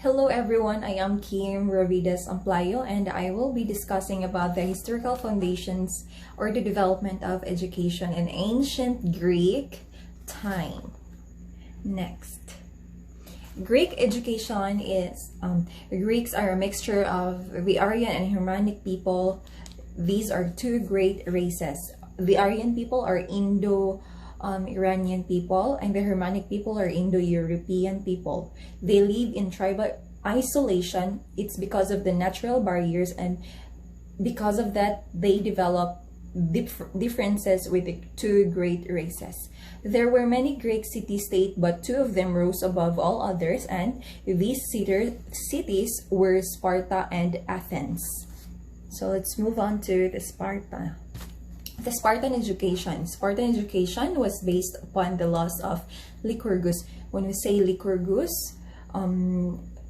Hello everyone, I am Kim Ravidas Amplayo and I will be discussing about the historical foundations or the development of education in ancient Greek time. Next. Greek education is, Greeks are a mixture of the Aryan and Germanic people. These are two great races. The Aryan people are Indo-Iranian people, and the Germanic people are Indo-European people. They live in tribal isolation. It's because of the natural barriers, and because of that, they develop differences with the two great races. There were many Greek city-states, but two of them rose above all others, and these cities were Sparta and Athens. So let's move on to the Sparta. The Spartan education. Spartan education was based upon the laws of Lycurgus. When we say Lycurgus,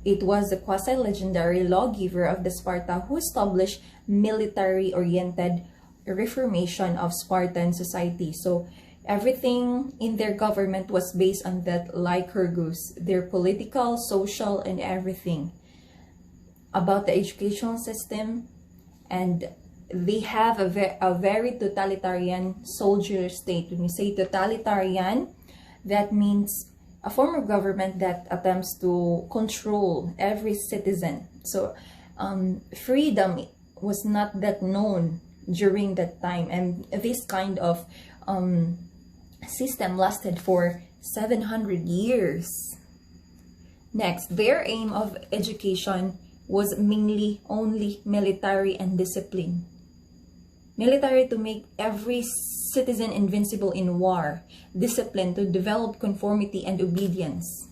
it was the quasi-legendary lawgiver of the Sparta who established military-oriented reformation of Spartan society. So everything in their government was based on that Lycurgus, their political, social, and everything about the educational system. And they have a very totalitarian soldier state. When you say totalitarian, that means a form of government that attempts to control every citizen. So freedom was not that known during that time, and this kind of system lasted for 700 years. Next, their aim of education was mainly only military and discipline. Military to make every citizen invincible in war. Discipline to develop conformity and obedience.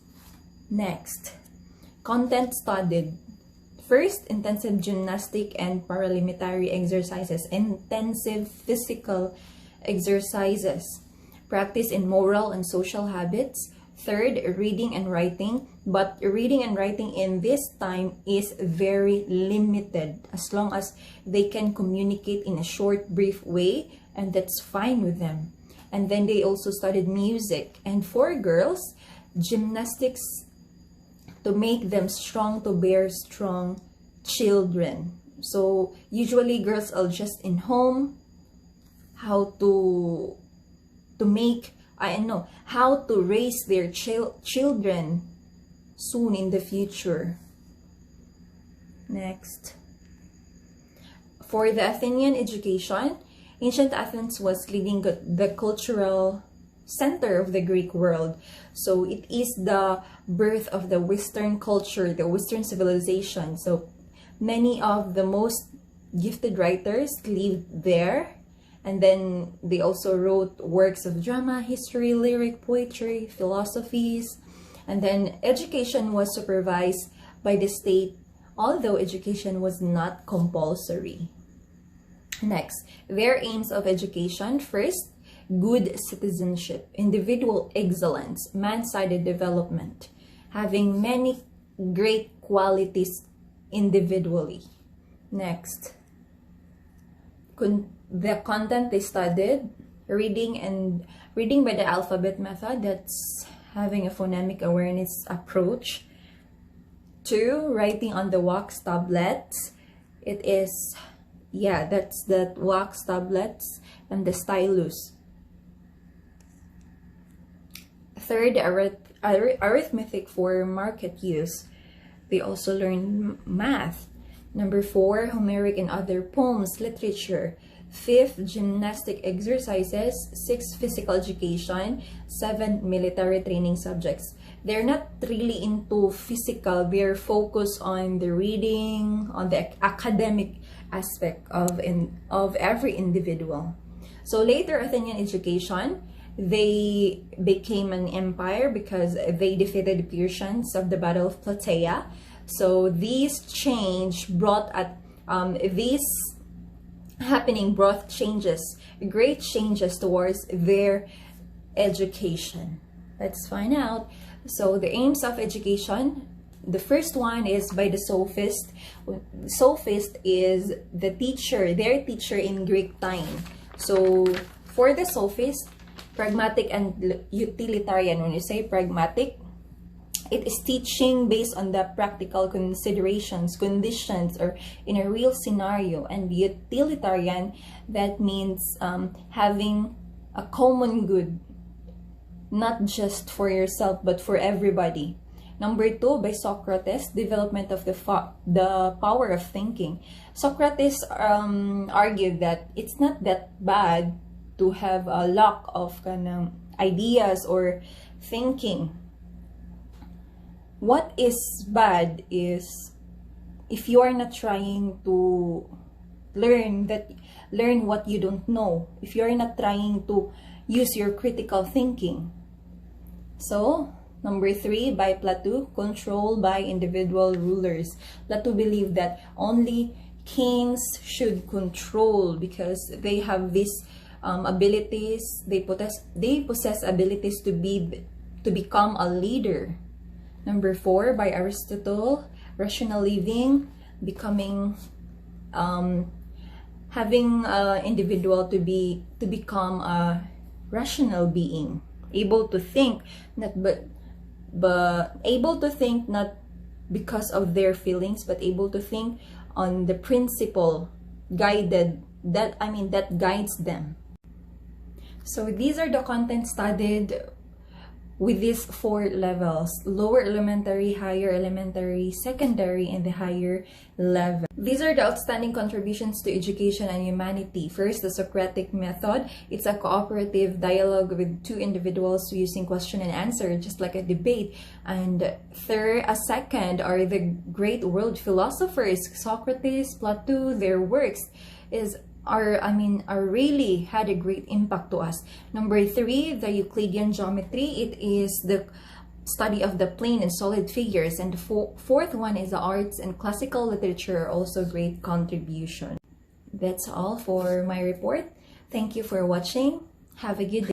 Next, content studied. First, intensive gymnastic and paramilitary exercises. Intensive physical exercises. Practice in moral and social habits. Third, reading and writing. But reading and writing in this time is very limited, as long as they can communicate in a short, brief way, and that's fine with them. And then they also studied music. And for girls, gymnastics to make them strong to bear strong children. So usually girls are just in home, how to raise their children soon in the future. Next. For the Athenian education, ancient Athens was leading the cultural center of the Greek world. So it is the birth of the Western culture, the Western civilization. So many of the most gifted writers lived there. And then they also wrote works of drama, history, lyric, poetry, philosophies. And then education was supervised by the state, although education was not compulsory. Next, their aims of education. First, good citizenship, individual excellence, man-centered development, having many great qualities individually. Next, the content they studied, reading by the alphabet method, that's having a phonemic awareness approach. 2, writing on the wax tablets. It is, that's the wax tablets and the stylus. 3rd, arithmetic for market use. They also learn math. Number 4, Homeric and other poems, literature. 5th, gymnastic exercises. 6th, physical education. 7th, military training subjects. They're not really into physical. They're focused on the reading, on the academic aspect of every individual. So later, Athenian education, they became an empire because they defeated the Persians of the Battle of Plataea. So this change brought great changes towards their education. Let's find out. So the aims of education, the first one is by the sophist. Sophist is the teacher, their teacher in Greek time. So for the sophist, pragmatic and utilitarian. When you say pragmatic, It is teaching based on the practical considerations, conditions, or in a real scenario. And utilitarian, that means having a common good, not just for yourself, but for everybody. Number 2, by Socrates, development of the power of thinking. Socrates argued that it's not that bad to have a lack of ideas or thinking. What is bad is if you are not trying to learn what you don't know, if you are not trying to use your critical thinking. So, number 3, by Plato, control by individual rulers. Plato believed that only kings should control because they have these abilities. They possess abilities to become a leader. Number 4, by Aristotle, rational living, becoming having an individual to become a rational being, able to think not because of their feelings, but able to think on the principle that guides them. So these are the content studied with these 4 levels: lower elementary, higher elementary, secondary, and the higher level. These are the outstanding contributions to education and humanity. First, the Socratic method. It's a cooperative dialogue with 2 individuals using question and answer, just like a debate. And second are the great world philosophers, Socrates, Plato. Their works are really had a great impact to us. Number 3, the Euclidean geometry. It is the study of the plane and solid figures. And the fourth one is the arts and classical literature, also great contribution. That's all for my report. Thank you for watching. Have a good day.